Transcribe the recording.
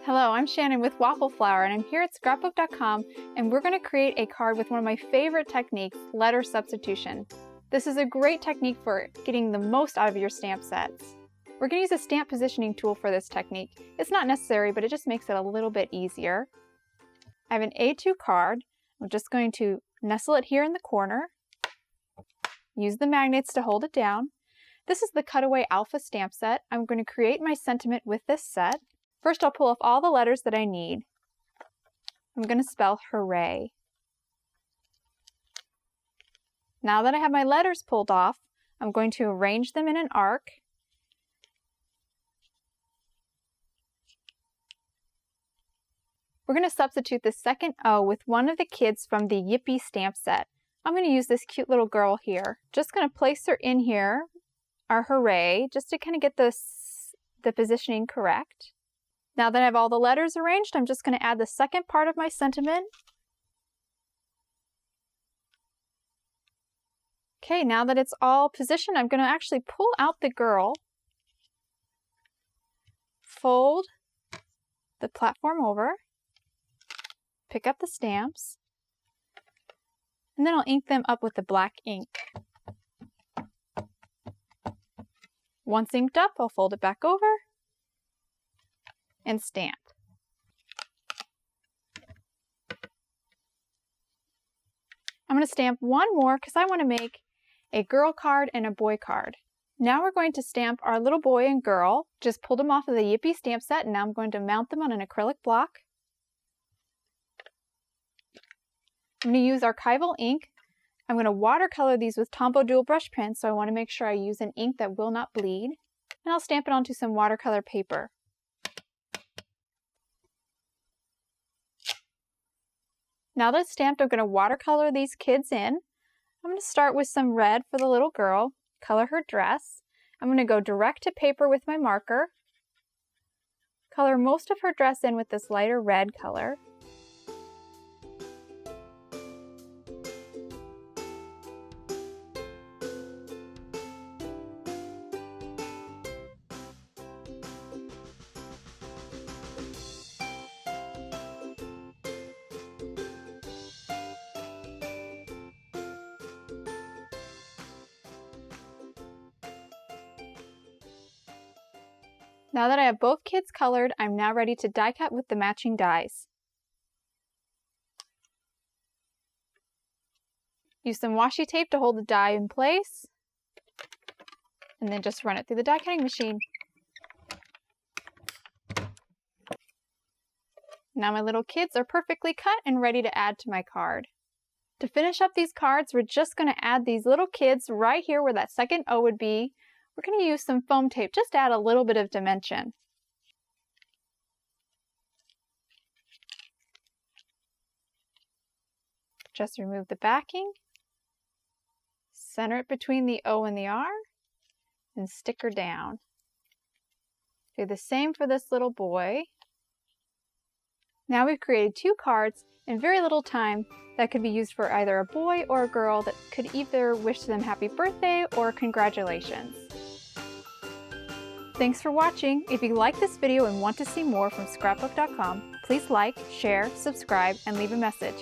Hello, I'm Shannon with Waffle Flower, and I'm here at Scrapbook.com, and we're going to create a card with one of my favorite techniques, letter substitution. This is a great technique for getting the most out of your stamp sets. We're going to use a stamp positioning tool for this technique. It's not necessary, but it just makes it a little bit easier. I have an A2 card. I'm just going to nestle it here in the corner. Use the magnets to hold it down. This is the Cutaway Alpha stamp set. I'm going to create my sentiment with this set. First, I'll pull off all the letters that I need. I'm going to spell hooray. Now that I have my letters pulled off, I'm going to arrange them in an arc. We're going to substitute the second O with one of the kids from the Yippee stamp set. I'm going to use this cute little girl here. Just going to place her in here, our hooray, just to kind of get the positioning correct. Now that I have all the letters arranged, I'm just going to add the second part of my sentiment. Okay, now that it's all positioned, I'm going to actually pull out the girl, fold the platform over, pick up the stamps, and then I'll ink them up with the black ink. Once inked up, I'll fold it back over and stamp. I'm going to stamp one more because I want to make a girl card and a boy card. Now we're going to stamp our little boy and girl. Just pulled them off of the Yippee stamp set, and now I'm going to mount them on an acrylic block. I'm going to use Archival Ink. I'm going to watercolor these with Tombow dual brush pens, so I want to make sure I use an ink that will not bleed. And I'll stamp it onto some watercolor paper. Now that it's stamped, I'm going to watercolor these kids in. I'm going to start with some red for the little girl, color her dress. I'm going to go direct to paper with my marker, color most of her dress in with this lighter red color. Now that I have both kids colored, I'm now ready to die cut with the matching dies. Use some washi tape to hold the die in place, and then just run it through the die cutting machine. Now my little kids are perfectly cut and ready to add to my card. To finish up these cards, we're just going to add these little kids right here where that second O would be. We're going to use some foam tape just to add a little bit of dimension. Just remove the backing, center it between the O and the R, and stick her down. Do the same for this little boy. Now we've created two cards in very little time that could be used for either a boy or a girl that could either wish them happy birthday or congratulations. Thanks for watching. If you like this video and want to see more from Scrapbook.com, please like, share, subscribe, and leave a message.